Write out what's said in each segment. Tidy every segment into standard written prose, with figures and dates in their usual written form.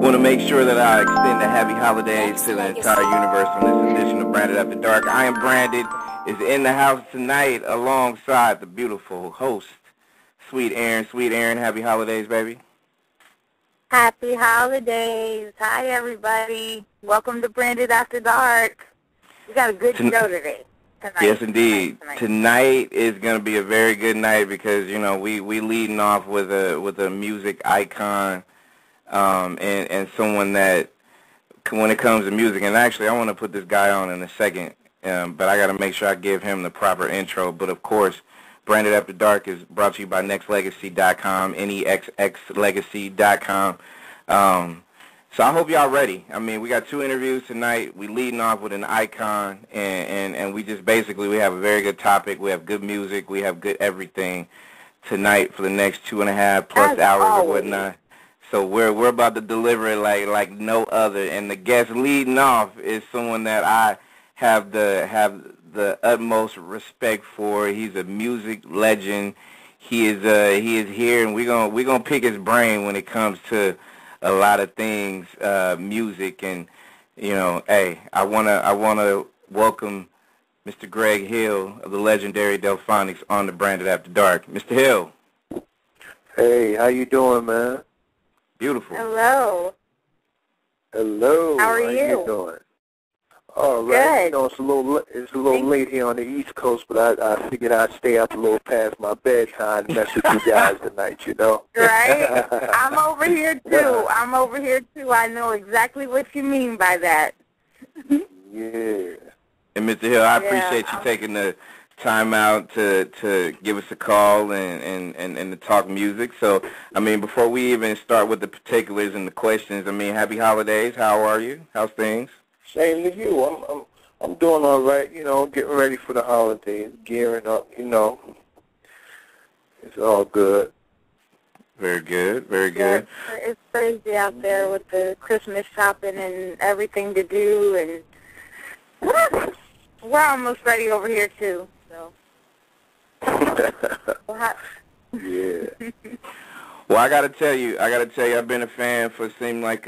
Want to make sure that I extend the happy holidays to the entire universe on this edition of Branded After Dark. I Am Branded is in the house tonight alongside the beautiful host, Sweet Aaron. Sweet Aaron, happy holidays, baby. Happy holidays. Hi, everybody. Welcome to Branded After Dark. We got a good show today. Tonight. Yes, indeed. Tonight is going to be a very good night because, you know, we leading off with a music icon and someone that, when it comes to music, and actually I want to put this guy on in a second, but I got to make sure I give him the proper intro. But, of course, Branded After Dark is brought to you by Nexxlegacy.com, Nexxlegacy.com. So I hope y'all ready. I mean, we got 2 interviews tonight. We leading off with an icon, and we just basically, we have a very good topic. We have good music. We have good everything tonight for the next 2.5 plus hours or whatnot. So we're about to deliver it like no other. And the guest leading off is someone that I have the utmost respect for. He's a music legend. He is here, and we're gonna pick his brain when it comes to a lot of things, music, and you know, hey, I wanna welcome Mr. Greg Hill of the legendary Delfonics on the Branded After Dark. Mr. Hill. Hey, how you doing, man? Beautiful. Hello. Hello. How are you doing? All Good. right. You know, it's a little late here on the East Coast, but I figured I'd stay up a little past my bedtime and mess with you guys tonight, you know? Right? I'm over here, too. I know exactly what you mean by that. Yeah. And Mr. Hill, I appreciate you taking the time out to give us a call and to talk music. So, I mean, before we even start with the particulars and the questions, I mean, happy holidays. How are you? How's things? Same to you. I'm doing all right, you know, getting ready for the holidays, gearing up, you know. It's all good. Very good, very good. It's crazy out there with the Christmas shopping and everything to do, and we're almost ready over here, too. So. Yeah. Well, I gotta tell you, I've been a fan for seemed like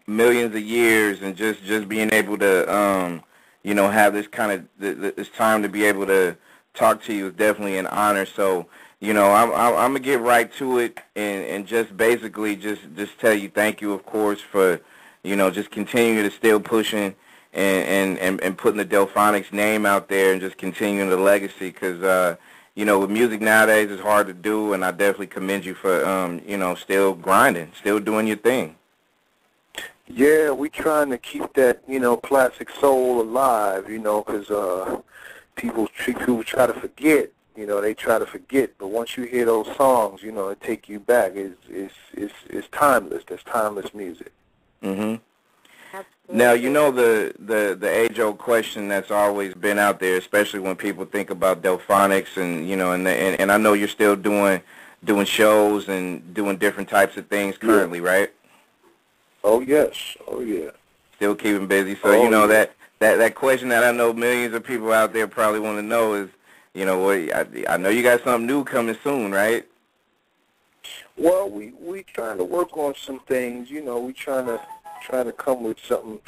millions of years, and just being able to, you know, have this kind of this time to be able to talk to you is definitely an honor. So, you know, I'm gonna get right to it, and just basically just tell you thank you, of course, for, you know, just continuing to still pushing and putting the Delfonics name out there and just continuing the legacy, because you know, with music nowadays, it's hard to do, and I definitely commend you for, you know, still grinding, still doing your thing. Yeah, we trying to keep that, you know, classic soul alive, you know, because people try to forget, you know, they try to forget, but once you hear those songs, you know, it take you back. It's timeless. That's timeless music. Mm-hmm. Now, you know, the age-old question that's always been out there, especially when people think about Delfonics, and you know, and I know you're still doing shows and doing different types of things currently, right? Oh yes, oh yeah. Still keeping busy. So you know, that question that I know millions of people out there probably want to know is, you know, I know you got something new coming soon, right? Well, we trying to work on some things. You know, we trying to come with something,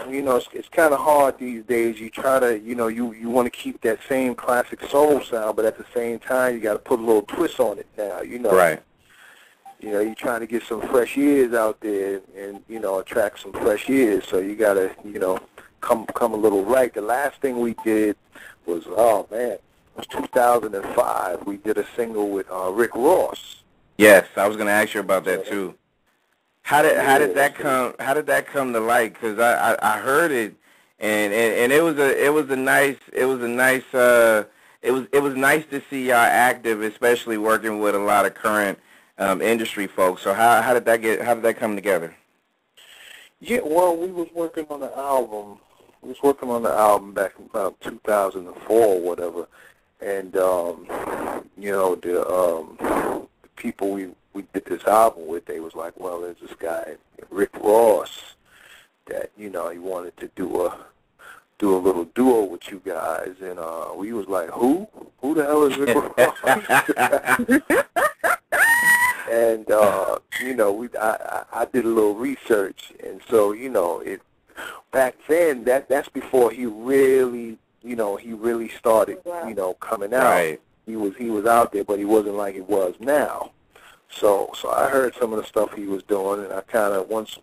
you know, it's kind of hard these days. You try to, you know, you want to keep that same classic soul sound, but at the same time, you got to put a little twist on it now, you know. Right. You know, you're trying to get some fresh ears out there and, you know, attract some fresh ears, so you got to, you know, come a little right. The last thing we did was, oh, man, it was 2005. We did a single with Rick Ross. Yes, I was going to ask you about that, too. How did that come to light? Because I heard it, and it was nice to see y'all active, especially working with a lot of current industry folks. So how did that come together? Yeah, well, we was working on the album. We was working on the album back in about 2004 or whatever, and you know, the people we did this album with, they was like, well, there's this guy, Rick Ross, that, you know, he wanted to do a little duo with you guys, and we was like, who the hell is Rick Ross? And I did a little research, and so back then that's before he really started coming out. Right. He was out there, but he wasn't like he was now. So I heard some of the stuff he was doing, and I kind of once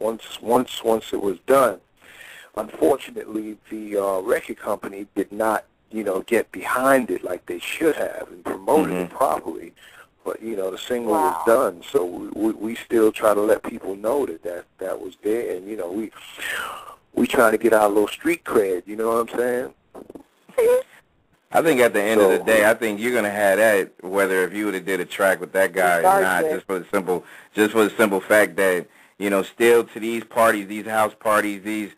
it was done. Unfortunately, the record company did not get behind it like they should have and promoted it properly. But the single was done, so we still try to let people know that was there, and we trying to get our little street cred. You know what I'm saying? I think at the end of the day, I think you're gonna have that whether if you would have did a track with that guy or not, just for the simple fact that still to these parties, these house parties, these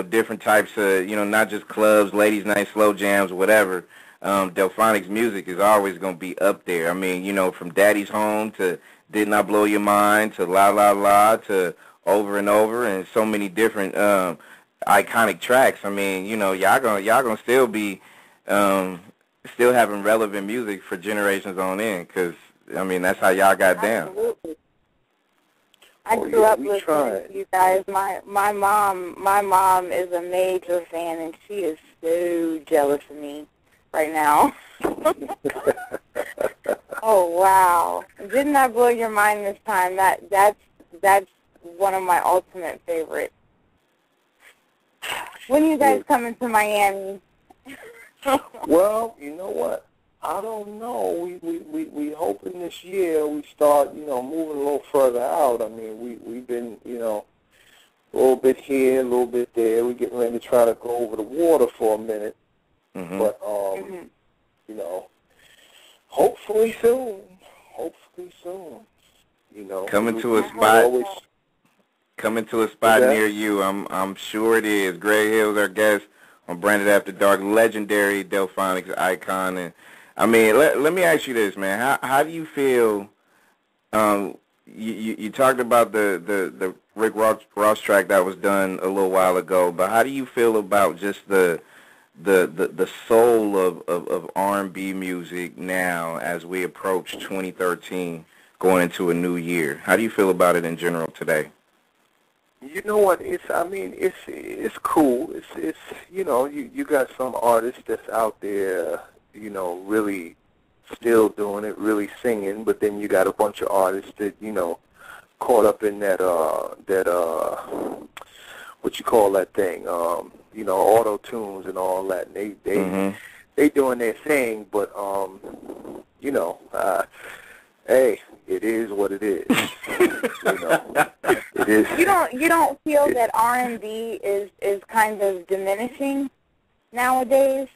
different types of not just clubs, ladies' night, slow jams, whatever. Delfonics music is always gonna be up there. I mean, from Daddy's Home to Didn't I Blow Your Mind to La La La to Over and Over and so many different iconic tracks. I mean, y'all gonna still be still having relevant music for generations on end, because I mean that's how y'all got down. Absolutely. I grew up listening to you guys. My mom is a major fan, and she is so jealous of me right now. Oh wow! Didn't I blow your mind this time? That's one of my ultimate favorites. When are you guys coming to Miami? Well, you know what? I don't know. We hoping this year we start, moving a little further out. I mean, we've been, a little bit here, a little bit there. We're getting ready to try to go over the water for a minute. But, hopefully soon. Hopefully soon. Coming to a spot near you. I'm sure it is. Greg Hill's our guest on Branded After Dark, legendary Delfonics icon. And I mean, let me ask you this, man. How do you feel? You talked about the Rick Ross track that was done a little while ago, but how do you feel about just the soul of R&B music now as we approach 2013, going into a new year? How do you feel about it in general today? You know what? It's cool. It's you got some artists that's out there, really still doing it, really singing, but then you got a bunch of artists that caught up in that what you call that thing, auto tunes and all that. And they doing their thing, but hey, it is what it is. It is. You don't feel that R&B is kind of diminishing nowadays?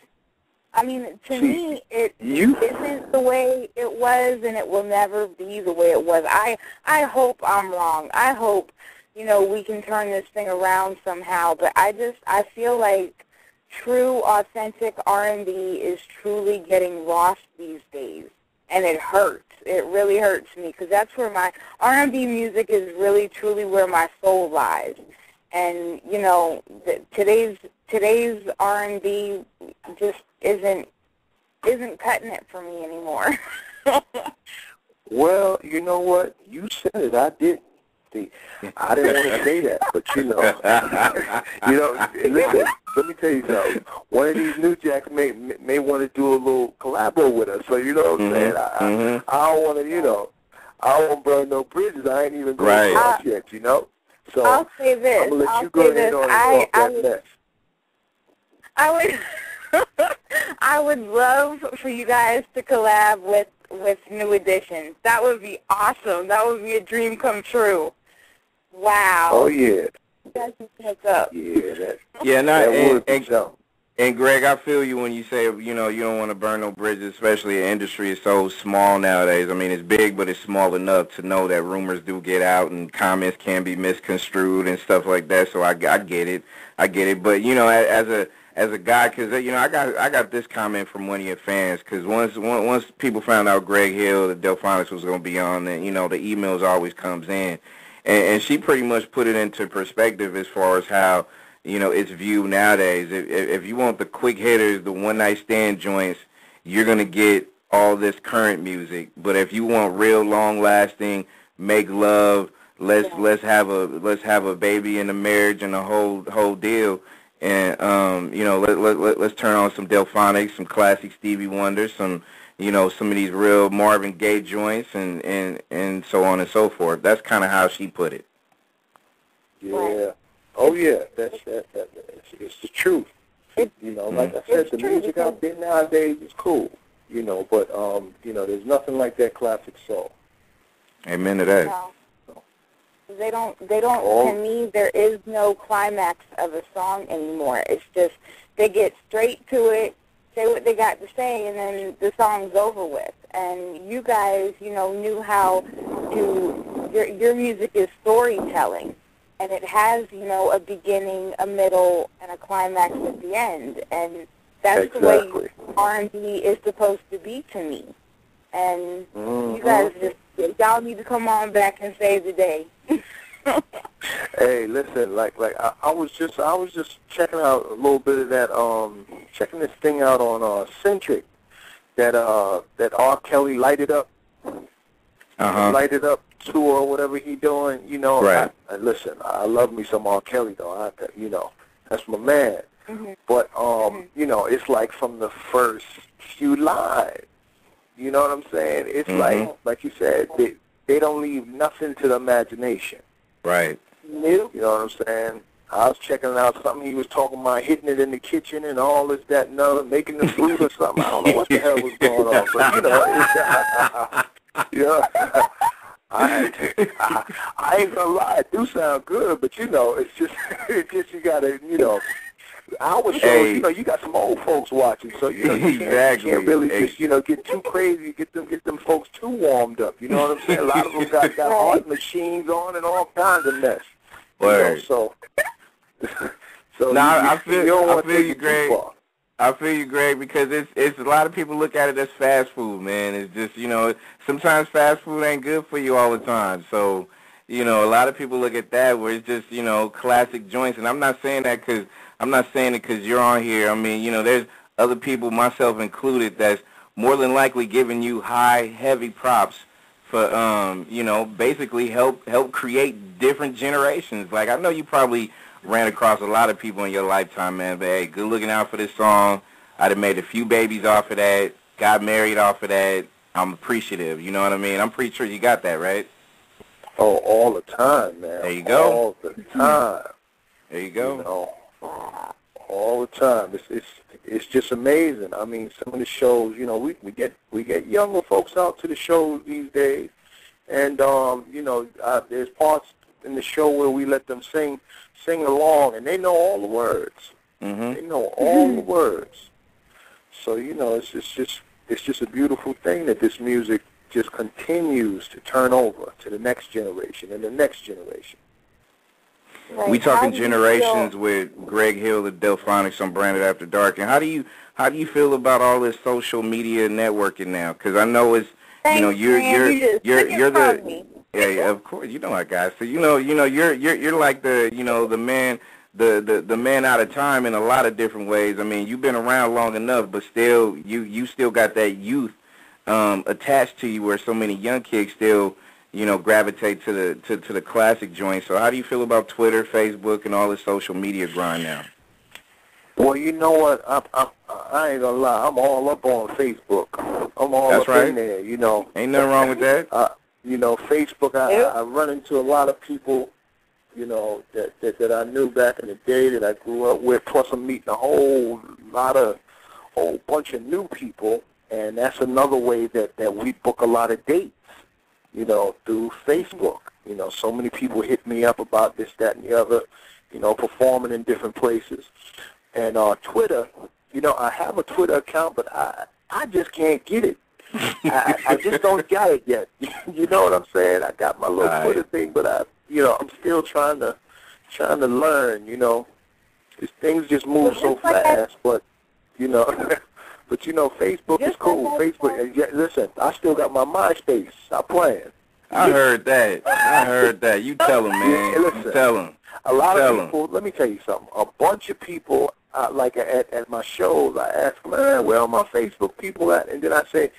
I mean, to me, it isn't the way it was, and it will never be the way it was. I hope I'm wrong. I hope, we can turn this thing around somehow. But I feel like true, authentic R&B is truly getting lost these days, and it hurts. It really hurts me, because that's where my R&B music is really, truly where my soul lies. And, today's R&B just isn't cutting it for me anymore. Well, you know what? You said it. I didn't. See, I didn't want to say that, but listen, let me tell you something. One of these new jacks may want to do a little collabo with us. So you know what I'm saying? I don't want to, I won't burn no bridges. I ain't even going to yet, So I'll say this. I'm gonna let you go ahead on and talk that mess. I would love for you guys to collab with New Edition. That would be awesome. That would be a dream come true. Wow. Oh yeah. You guys can hook up. And Greg, I feel you when you say you don't want to burn no bridges, especially the industry is so small nowadays. I mean, it's big, but it's small enough to know that rumors do get out and comments can be misconstrued and stuff like that. So I get it. But as a guy, because I got this comment from one of your fans, because once people found out Greg Hill, the Delfonics was going to be on, then the emails always comes in, and she pretty much put it into perspective as far as how it's viewed nowadays. If you want the quick hitters, the one night stand joints, you're going to get all this current music. But if you want real long lasting, make love, let's have a baby in the marriage and the whole deal. And let's turn on some Delfonics, some classic Stevie Wonder, some some of these real Marvin Gaye joints, and so on and so forth. That's kind of how she put it. Yeah. Oh yeah. It's the truth. Like I said, the music out there nowadays is cool. But there's nothing like that classic soul. Amen to that. No. They don't, to me, there is no climax of a song anymore. It's just, they get straight to it, say what they got to say, and then the song's over with. And you guys, knew how to, your music is storytelling. And it has, a beginning, a middle, and a climax at the end. And that's the way R&B is supposed to be to me. And you guys y'all need to come on back and save the day. Hey, listen, like I was just checking out a little bit of that, checking this thing out on Centric, that R. Kelly lighted up tour or whatever he doing. Right. Listen, I love me some R. Kelly though. That's my man. But it's like from the first few lines. You know what I'm saying? It's like you said, they don't leave nothing to the imagination. Right. You know what I'm saying? I was checking out something he was talking about, hitting it in the kitchen and all this, that, and other, making the food or something. I don't know what the hell was going on, but I ain't gonna lie, it do sound good, but it's just you gotta, our shows, you got some old folks watching, so you can't really just get too crazy, get them folks too warmed up. You know what I'm saying? A lot of them got hard machines on and all kinds of mess. So I feel you, Greg. I feel you, Greg, because it's a lot of people look at it as fast food, man. It's just sometimes fast food ain't good for you all the time. So a lot of people look at that where it's just classic joints, and I'm not saying that because you're on here. I mean, there's other people, myself included, that's more than likely giving you high, heavy props for, basically help create different generations. Like, I know you probably ran across a lot of people in your lifetime, man, but, hey, good looking out for this song. I'd have made a few babies off of that, got married off of that. I'm appreciative, you know what I mean? I'm pretty sure you got that, right? Oh, all the time, man. There you go. All the time. There you go. All the time. It's just amazing. I mean, some of the shows, we get younger folks out to the shows these days, and there's parts in the show where we let them sing along, and they know all the words. They know all the words. So it's just a beautiful thing that this music just continues to turn over to the next generation and the next generation. Right. We talking generations with Greg Hill of Delfonics on Branded After Dark. And how do you feel about all this social media networking now? Because I know it's you're the yeah, of course, our guys. So you're like the man the man out of time in a lot of different ways. I mean, you've been around long enough, but still you still got that youth attached to you, where so many young kids still gravitate to the classic joints. So how do you feel about Twitter, Facebook, and all the social media grind now? Well, you know what? I ain't gonna lie. I'm all up on Facebook. I'm all up in there. Ain't nothing wrong with that. Facebook. I run into a lot of people, that I knew back in the day that I grew up with. Plus, I'm meeting a whole bunch of new people, and that's another way that we book a lot of dates. Through Facebook. So many people hit me up about this, that, and the other, performing in different places. And Twitter, I have a Twitter account, but I just can't get it. I just don't got it yet. You know what I'm saying? I got my little Twitter thing, but I'm still trying to learn, These things just move so fast, but, But Facebook is cool. Facebook. Yeah, listen, I still got my MySpace. Stop playing. I heard that. You tell them, man. Yeah, listen, you tell them. A lot of people. Let me tell you something. A bunch of people, like at my shows, I ask, man, where are my Facebook people at? And then I say,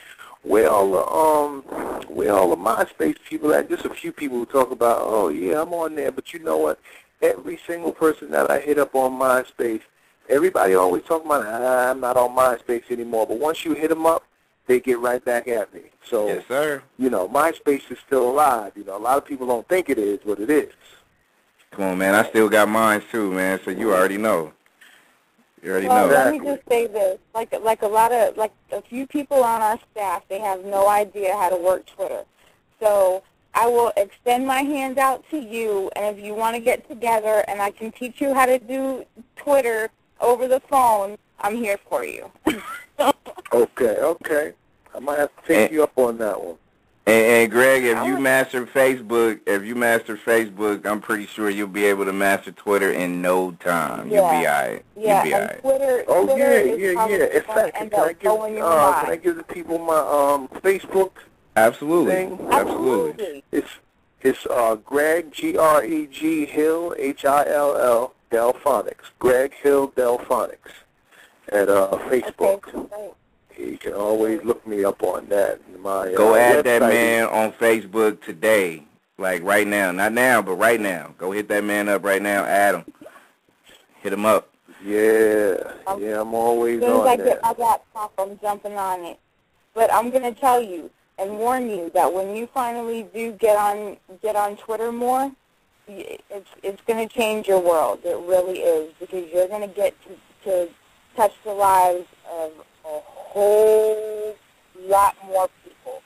where all the MySpace people at? Just a few people who talk about, oh yeah, I'm on there, but you know what? Every single person that I hit up on MySpace, everybody always talking about, I'm not on MySpace anymore. But once you hit them up, they get right back at me. So, yes, sir. You know, MySpace is still alive. You know, a lot of people don't think it is, but it is. Come on, man. I still got mine too, man. So you already know. You already well, know. let me just say this: like a few people on our staff, they have no idea how to work Twitter. So I will extend my hand out to you, and if you want to get together and I can teach you how to do Twitter over the phone, I'm here for you. Okay. I might have to take you up on that one. And Greg, if you master Facebook, I'm pretty sure you'll be able to master Twitter in no time. Yeah. You'll be all right. Yeah, You'll be all right. Twitter, Oh, Twitter is In fact, can I give the people my Facebook Absolutely. thing? Absolutely. It's Greg, Greg Hill, Hill, Delfonics. Greg Hill Delfonics at Facebook. Okay, You can always look me up on that. Go add website that man on Facebook today, like right now. Not now, but right now. Go hit that man up right now. Add him. Hit him up. Yeah, I'm always on there. As soon as I there. get my laptop, I'm jumping on it. But I'm going to tell you and warn you that when you finally do get on Twitter more, it's going to change your world. It really is, because you're going to get to touch the lives of a whole lot more people.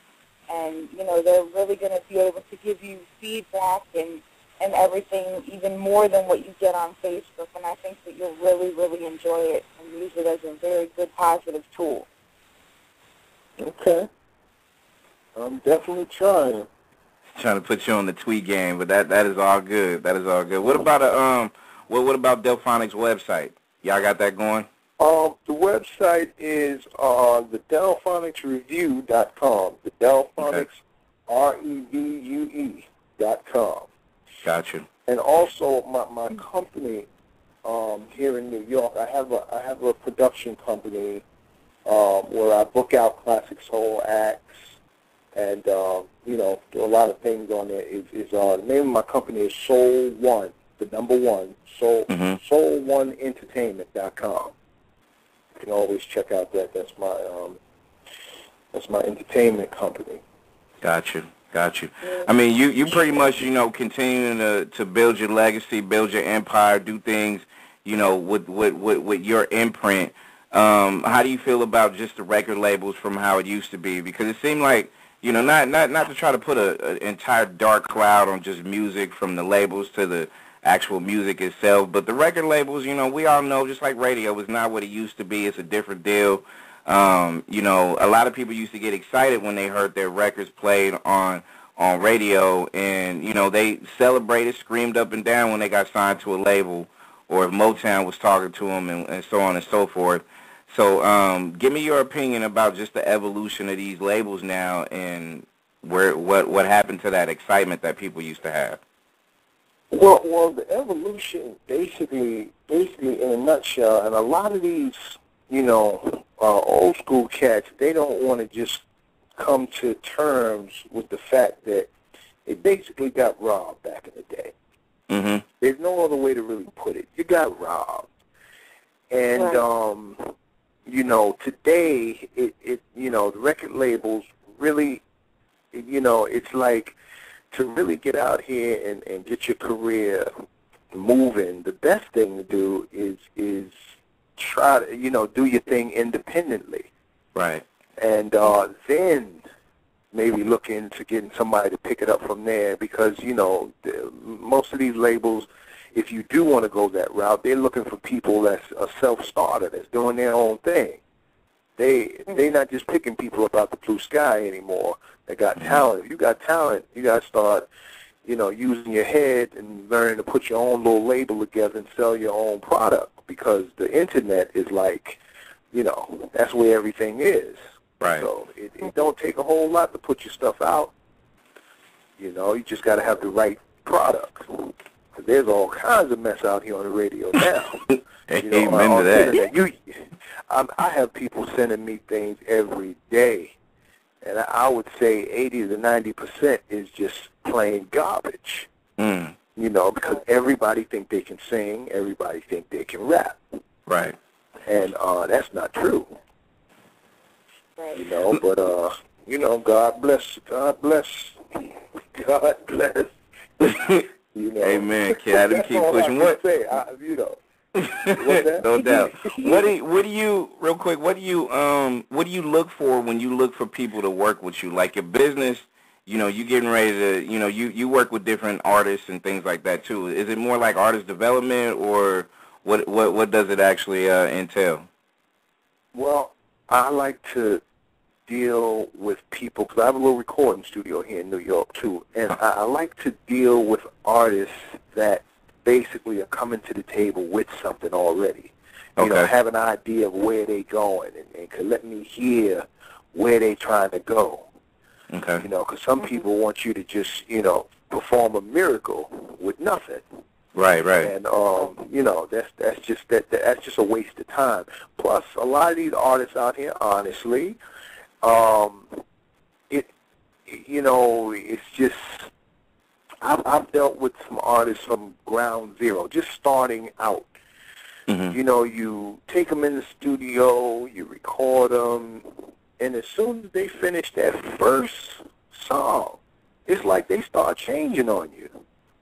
And, you know, they're really going to be able to give you feedback and everything, even more than what you get on Facebook. And I think that you'll really, really enjoy it and use it as a very good, positive tool. Okay. I'm definitely trying. Trying to put you on the tweet game, but that is all good. That is all good. What about what about Delfonics website? Y'all got that going? The website is the Delfonicsreview.com. The Delfonics, REVUE.com. Gotcha. And also my company here in New York, I have a production company where I book out classic soul acts and you know, do a lot of things on there. The name of my company is Soul One, the number one, Soul1Entertainment.com. You can always check out that. That's my entertainment company. Gotcha. I mean, you pretty much, you know, continuing to build your legacy, build your empire, do things, you know, with your imprint. How do you feel about just the record labels from how it used to be? Because it seemed like, you know, not to try to put an entire dark cloud on just music from the labels to the actual music itself, but the record labels, you know, we all know, just like radio, is not what it used to be. It's a different deal. You know, a lot of people used to get excited when they heard their records played on radio, and, you know, they celebrated, screamed up and down when they got signed to a label, or if Motown was talking to them, and so on and so forth. So give me your opinion about just the evolution of these labels now, and what happened to that excitement that people used to have. Well, the evolution, basically in a nutshell, and a lot of these, you know, old school cats, they don't want to just come to terms with the fact that they basically got robbed back in the day. Mm-hmm. There's no other way to really put it. You got robbed. And, right. You know, today, you know, the record labels really, you know, it's like, to really get out here and get your career moving, the best thing to do is try to, you know, do your thing independently. Right. And then maybe look into getting somebody to pick it up from there, because, you know, most of these labels, if you do want to go that route, they're looking for people that's a self-starter, that's doing their own thing. They're not just picking people up out the blue sky anymore. They got talent. If you got talent, you got to start, you know, using your head and learning to put your own little label together and sell your own product, because the internet is like, you know, that's where everything is. Right. So it don't take a whole lot to put your stuff out. You know, you just got to have the right product. Because there's all kinds of mess out here on the radio now. Hey, you know, amen to that. I have people sending me things every day And I would say 80 to 90% is just plain garbage. Mm. You know, because everybody think they can sing, everybody think they can rap. Right. And that's not true. Right. You know, but you know, God bless. God bless. God bless. You know. Amen, kid. I didn't keep pushing. What? Say, you know. What's that? No doubt. What do you real quick? What do you look for when you look for people to work with you? Like your business, you know, you getting ready to, you know, you work with different artists and things like that too. Is it more like artist development, or what does it actually entail? Well, I like to deal with people, because I have a little recording studio here in New York too, and I like to deal with artists that basically are coming to the table with something already. You know, have an idea of where they going, and can let me hear where they trying to go. Okay. You know, because some people want you to just, you know, perform a miracle with nothing. Right, right. And you know, that's just a waste of time. Plus, a lot of these artists out here, honestly, you know, it's just, I've dealt with some artists from ground zero, just starting out. Mm-hmm. You know, you take them in the studio, you record them, and as soon as they finish that first song, it's like they start changing on you.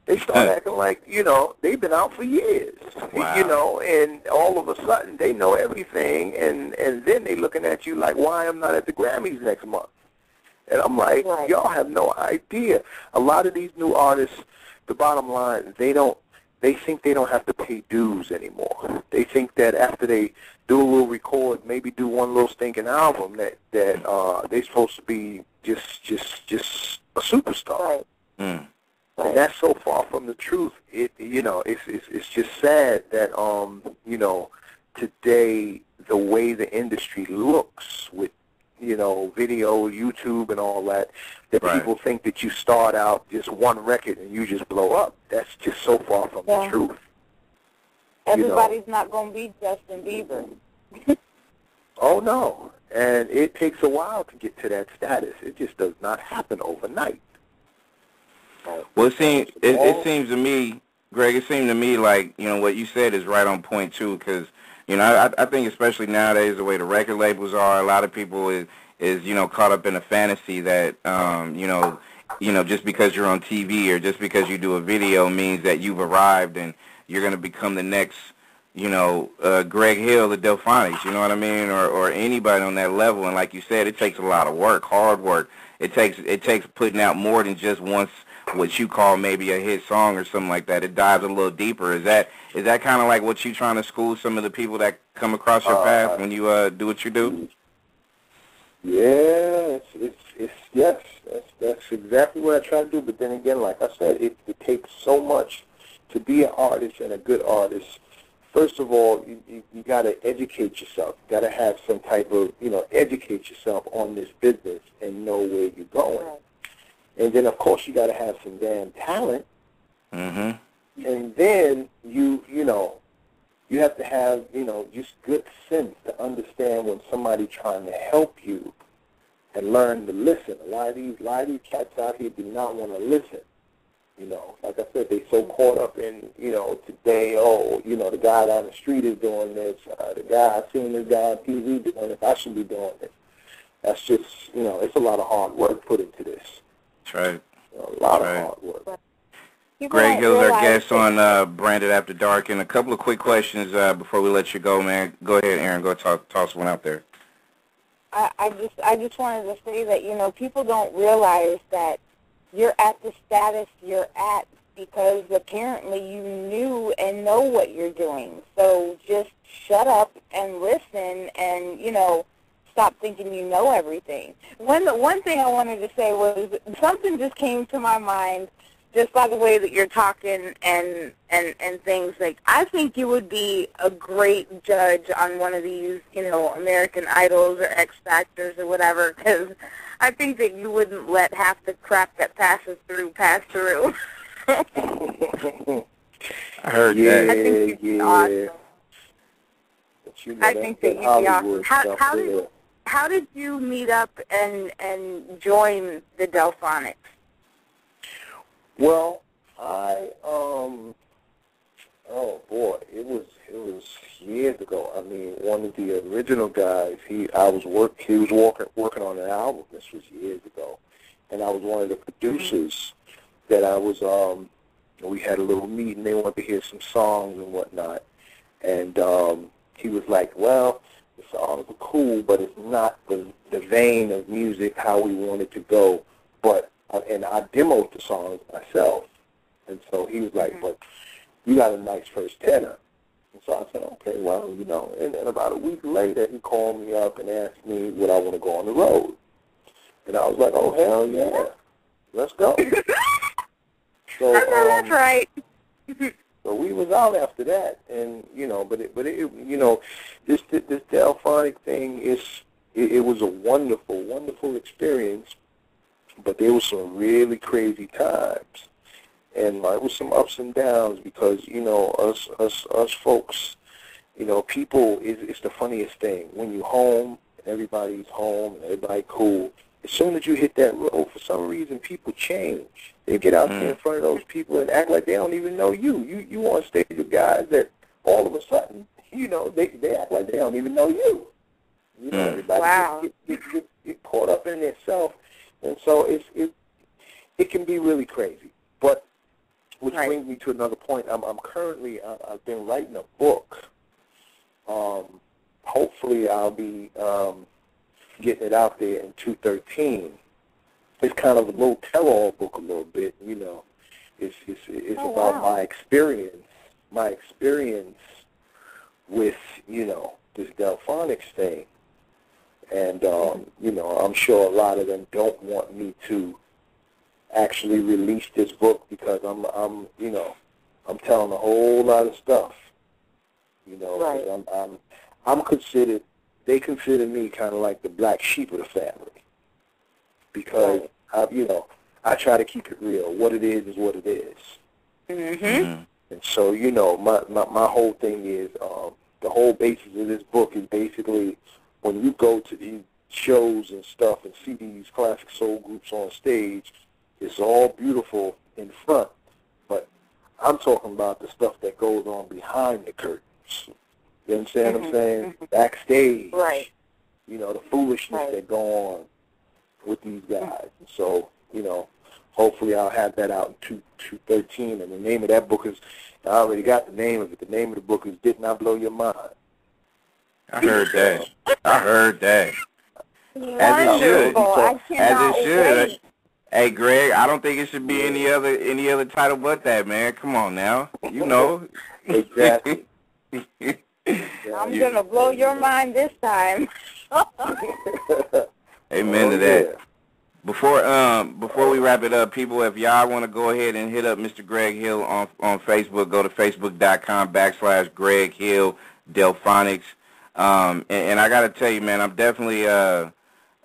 They start acting like, you know, they've been out for years. Wow. You know, and all of a sudden they know everything, and then they looking at you like, why I'm not at the Grammys next month. And I'm like, y'all have no idea. A lot of these new artists, the bottom line, they think they don't have to pay dues anymore. They think that after they do a little record, maybe do one little stinking album, that they're supposed to be just a superstar. Right. Mm. And that's so far from the truth. You know, it's just sad that you know, today the way the industry looks with, you know, video, YouTube, and all that, that people think that you start out just one record and you just blow up. That's just so far from the truth. Everybody's not going to be Justin Bieber. Oh, no. And it takes a while to get to that status. It just does not happen overnight. Well, it seems to me, Greg, it seems to me like, you know, what you said is right on point, too, because, you know, I think especially nowadays, the way the record labels are, a lot of people is you know, caught up in a fantasy that, you know, just because you're on TV or just because you do a video means that you've arrived and you're going to become the next, you know, Greg Hill at Delfonics, you know what I mean, or anybody on that level. And like you said, it takes a lot of work, hard work. It takes putting out more than just once what you call maybe a hit song or something like that. It dives a little deeper. Is that kind of like what you trying to school some of the people that come across your path when you do what you do? Yeah, it's yes, that's exactly what I try to do. But then again, like I said, it takes so much to be an artist and a good artist. First of all, you got to educate yourself. You got to have some type of, you know, educate yourself on this business and know where you're going. And then, of course, you got to have some damn talent. Mm-hmm. And then you know, you have to have, you know, just good sense to understand when somebody's trying to help you and learn to listen. A lot of these cats out here do not want to listen. You know, like I said, they so caught up in, you know, today, oh, you know, the guy down the street is doing this. The guy, I've seen this guy on TV doing this. I should be doing this. That's just, you know, it's a lot of hard work put into this. That's right. You know, a lot of hard work. Greg Hill is our guest on Branded After Dark. And a couple of quick questions before we let you go, man. Go ahead, Aaron. Go toss one out there. I just wanted to say that, you know, people don't realize that you're at the status you're at because apparently you knew and know what you're doing. So just shut up and listen and, you know, stop thinking you know everything. One thing I wanted to say was something just came to my mind just by the way that you're talking and things. Like, I think you would be a great judge on one of these, you know, American Idols or X Factors or whatever, because I think that you wouldn't let half the crap that passes through pass through. I heard that. I think you'd be awesome. I think that you'd be awesome. how did you meet up and join the Delfonics? Well, oh boy, it was years ago. I mean, one of the original guys, he was working on an album. This was years ago, and I was one of the producers. That I was, we had a little meeting. They wanted to hear some songs and whatnot, and he was like, "Well, the songs are cool, but it's not the vein of music how we want it to go." But and I demoed the songs myself, and so he was like, "But you got a nice first tenor." And so I said, "Okay, well, you know." And about a week later, he called me up and asked me would I want to go on the road, and I was like, "Oh hell yeah, let's go." So, I know that's right. So we was out after that, and you know, but it you know, this Delfonic thing it was a wonderful experience, but there was some really crazy times, and it was some ups and downs because you know us folks, you know, people it's the funniest thing when you home, everybody's home, and everybody cool. As soon as you hit that road, for some reason, people change. They get out there in front of those people and act like they don't even know you. You on stage with guys that all of a sudden, you know, they act like they don't even know you. You know, everybody get caught up in itself, and so it can be really crazy. But which brings me to another point. I've been writing a book. Hopefully, I'll be getting it out there in 2013. It's kind of a little tell-all book a little bit, you know. It's about my experience with, you know, this Delfonics thing. And, you know, I'm sure a lot of them don't want me to actually release this book because I'm you know, I'm telling a whole lot of stuff. You know, I'm considered, they consider me kind of like the black sheep of the family because, you know, I try to keep it real. What it is what it is. Mm-hmm. And so, you know, my whole thing is the whole basis of this book is basically when you go to these shows and stuff and see these classic soul groups on stage, it's all beautiful in front, but I'm talking about the stuff that goes on behind the curtains. You understand what I'm saying? Backstage. Right. You know, the foolishness that go on with these guys. So, you know, hopefully I'll have that out in 2013. And the name of that book is, I already got the name of it. The name of the book is Did Not Blow Your Mind. I heard that. I heard that. As it should. As it should. Hey, Greg, I don't think it should be any other title but that, man. Come on now. You know. Exactly. I'm going to blow your mind this time. Amen to that. Before we wrap it up, people, if y'all want to go ahead and hit up Mr. Greg Hill on Facebook, go to facebook.com/Greg Hill Delfonics. And I got to tell you, man, I'm definitely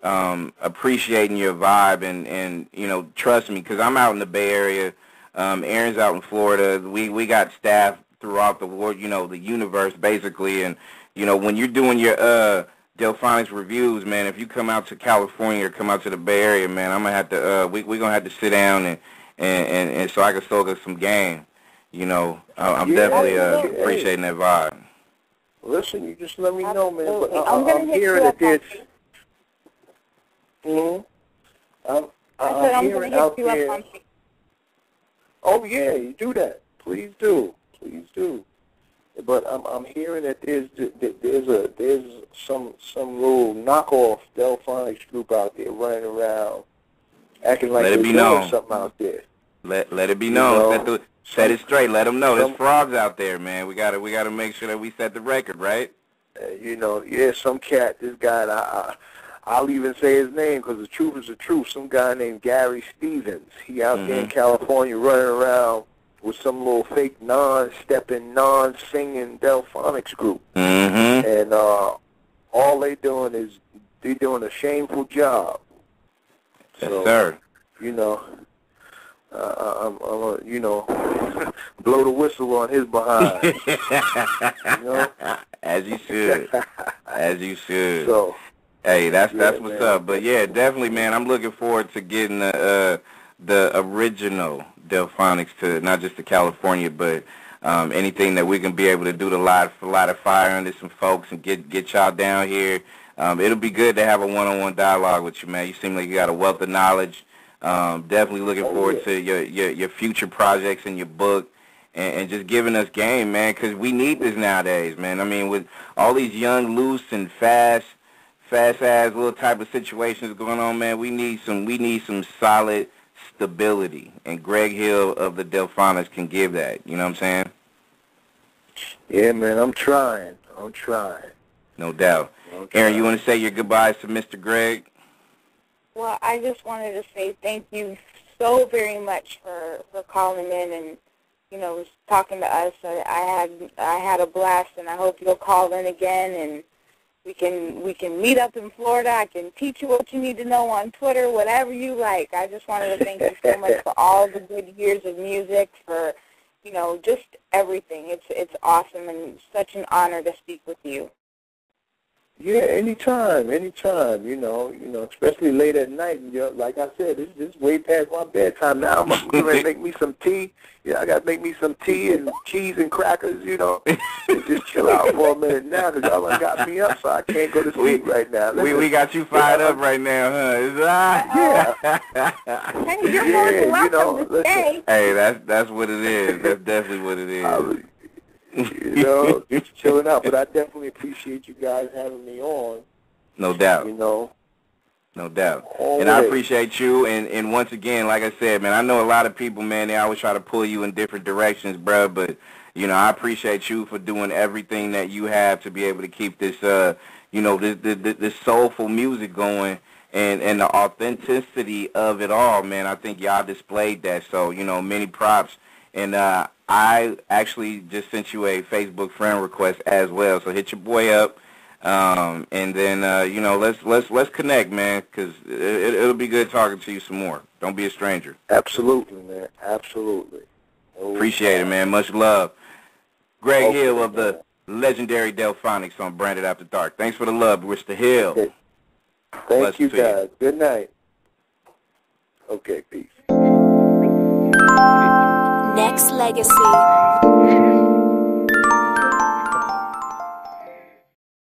appreciating your vibe and you know, trust me, because I'm out in the Bay Area. Aaron's out in Florida. We got staff throughout the world, you know, the universe basically. And you know, when you're doing your Delfonics reviews, man, if you come out to California or come out to the Bay Area, man, I'm gonna have to we're gonna have to sit down and so I can soak up some game. You know, I'm definitely appreciating that vibe. Listen, you just let me know, man. Absolutely. But I'm hearing that there's. I'm hearing out there. Oh yeah, you do that. Please do. Please do. But I'm hearing that there's some little knockoff Delfonics group out there running around, acting like they're doing something out there. Let it be known. Set it straight. Let them know there's frogs out there, man. We gotta make sure that we set the record, right? You know, some cat. This guy, I'll even say his name because the truth is the truth. Some guy named Gary Stevens. He out there in California running around with some little fake non-stepping, non-singing Delfonics group. And all they doing is doing a shameful job. Yes, sir. You know, I'm you know, blow the whistle on his behind. You know? As you should. As you should. So, Hey, that's what's up. But yeah, definitely, man. I'm looking forward to getting the original Delfonics to not just to California, but anything that we can be able to do to light a fire under some folks and get y'all down here. It'll be good to have a one-on-one dialogue with you, man. You seem like you got a wealth of knowledge. Definitely looking forward to your future projects and your book. And just giving us game, man, because we need this nowadays, man. I mean, with all these young, loose, and fast-ass little type of situations going on, man, we need some solid stability. And Greg Hill of the Delfonics can give that. You know what I'm saying? Yeah, man, I'm trying. No doubt. Aaron, you want to say your goodbyes to Mr. Greg? Well, I just wanted to say thank you so very much for calling in and, you know, talking to us. I had a blast, and I hope you'll call in again, and we can meet up in Florida. I can teach you what you need to know on Twitter, whatever you like. I just wanted to thank you so much for all the good years of music, for, you know, just everything. It's awesome and such an honor to speak with you. Yeah, anytime, you know, especially late at night. You know, like I said, this is way past my bedtime now. I'm going to make me some tea. Yeah, I got to make me some tea and cheese and crackers, you know, and just chill out for a minute now because y'all done got me up, so I can't go to sleep right now. We got you fired up right now, huh? Hey, you're more than welcome to stay. Hey, that's what it is. That's definitely what it is. You know, just chilling out. But I definitely appreciate you guys having me on. No doubt. You know. No doubt. Always. And I appreciate you. And once again, like I said, man, I know a lot of people, man, they always try to pull you in different directions, bro. But, you know, I appreciate you for doing everything that you have to be able to keep this, you know, this soulful music going. And the authenticity of it all, man, I think y'all displayed that. So, you know, many props. And I actually just sent you a Facebook friend request as well. So hit your boy up, and then you know, let's connect, man, because it'll be good talking to you some more. Don't be a stranger. Absolutely, man. Absolutely. Appreciate it, man. Much love. Greg Hill of the legendary Delfonics on Branded After Dark. Thanks for the love, Mr. Hill. Okay. Thank you, guys. Good night. Okay, peace. Nexxlegacy.